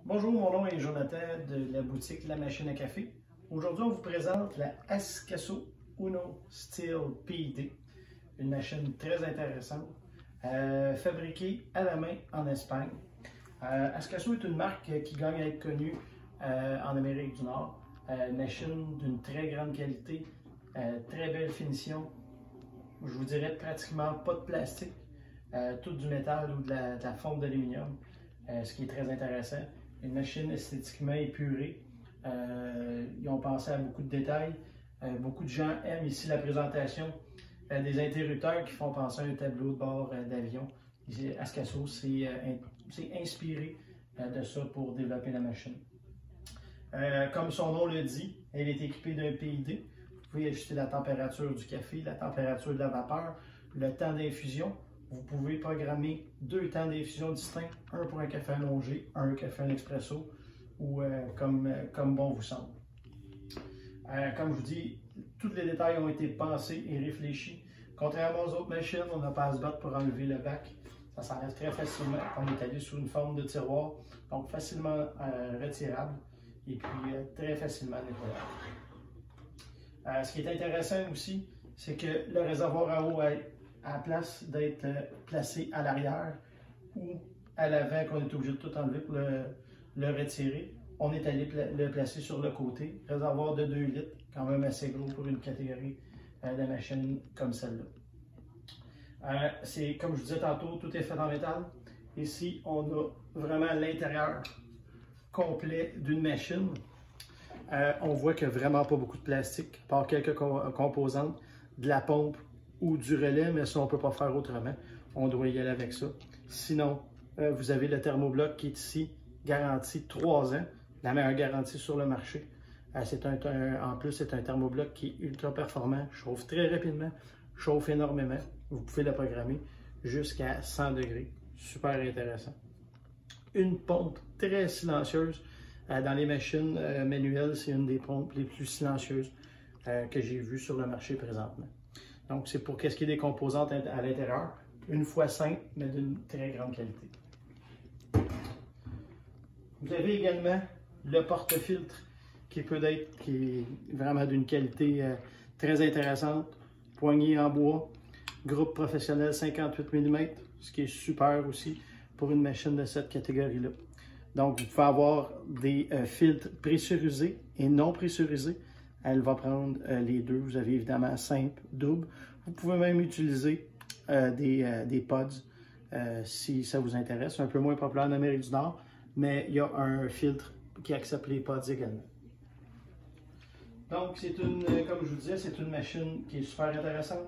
Bonjour, mon nom est Jonathan de la boutique La Machine à Café. Aujourd'hui, on vous présente la Ascaso Uno Steel PID, une machine très intéressante, fabriquée à la main en Espagne. Ascaso est une marque qui gagne à être connue en Amérique du Nord. Une machine d'une très grande qualité, très belle finition. Je vous dirais pratiquement pas de plastique, tout du métal ou de la fonte d'aluminium, ce qui est très intéressant. Une machine esthétiquement épurée. Ils ont pensé à beaucoup de détails. Beaucoup de gens aiment ici la présentation des interrupteurs qui font penser à un tableau de bord d'avion. Ascaso s'est inspiré de ça pour développer la machine. Comme son nom le dit, elle est équipée d'un PID. Vous pouvez ajuster la température du café, la température de la vapeur, le temps d'infusion. Vous pouvez programmer 2 temps d'infusion distincts, un pour un café allongé, un café à l'expresso, ou comme bon vous semble. Comme je vous dis, tous les détails ont été pensés et réfléchis. Contrairement aux autres machines, on n'a pas à se battre pour enlever le bac. Ça s'enlève très facilement. On est allé sous une forme de tiroir, donc facilement retirable et puis très facilement nettoyable. Ce qui est intéressant aussi, c'est que le réservoir à eau, à la place d'être placé à l'arrière ou à l'avant, qu'on est obligé de tout enlever pour le retirer, on est allé le placer sur le côté. Réservoir de 2 litres, quand même assez gros pour une catégorie de machine comme celle-là. Comme je vous disais tantôt, tout est fait en métal. Ici, on a vraiment l'intérieur complet d'une machine. On voit qu'il n'y a vraiment pas beaucoup de plastique, à part quelques composantes, de la pompe ou du relais, mais ça, on ne peut pas faire autrement. On doit y aller avec ça. Sinon, vous avez le thermobloc qui est ici, garanti 3 ans, la meilleure garantie sur le marché. En plus, c'est un thermobloc qui est ultra performant, chauffe très rapidement, chauffe énormément. Vous pouvez le programmer jusqu'à 100 degrés. Super intéressant. Une pompe très silencieuse. Dans les machines manuelles, c'est une des pompes les plus silencieuses que j'ai vues sur le marché présentement. Donc, c'est pour qu'est-ce qui est des composantes à l'intérieur. Une fois simple, mais d'une très grande qualité. Vous avez également le porte-filtre qui est vraiment d'une qualité très intéressante. Poignée en bois, groupe professionnel 58 mm, ce qui est super aussi pour une machine de cette catégorie-là. Donc, vous pouvez avoir des filtres pressurisés et non pressurisés. Elle va prendre les deux. Vous avez évidemment simple, double. Vous pouvez même utiliser des pods si ça vous intéresse. Un peu moins populaire en Amérique du Nord, mais il y a un filtre qui accepte les pods également. Donc, comme je vous disais, c'est une machine qui est super intéressante.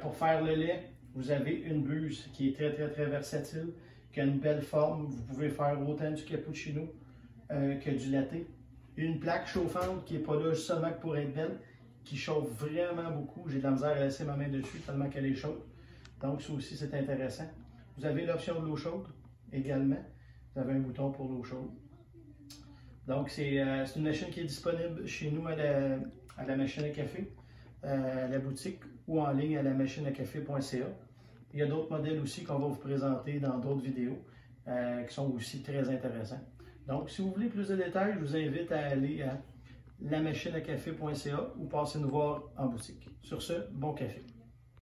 Pour faire le lait, vous avez une buse qui est très versatile, qui a une belle forme. Vous pouvez faire autant du cappuccino que du latte. Une plaque chauffante qui n'est pas là seulement que pour être belle, qui chauffe vraiment beaucoup. J'ai de la misère à laisser ma main dessus tellement qu'elle est chaude. Donc ça aussi c'est intéressant. Vous avez l'option de l'eau chaude également. Vous avez un bouton pour l'eau chaude. Donc c'est une machine qui est disponible chez nous à la machine à café, à la boutique ou en ligne à la machineacafé.ca. Il y a d'autres modèles aussi qu'on va vous présenter dans d'autres vidéos qui sont aussi très intéressants. Donc, si vous voulez plus de détails, je vous invite à aller à lamachineacafé.ca ou passez nous voir en boutique. Sur ce, bon café!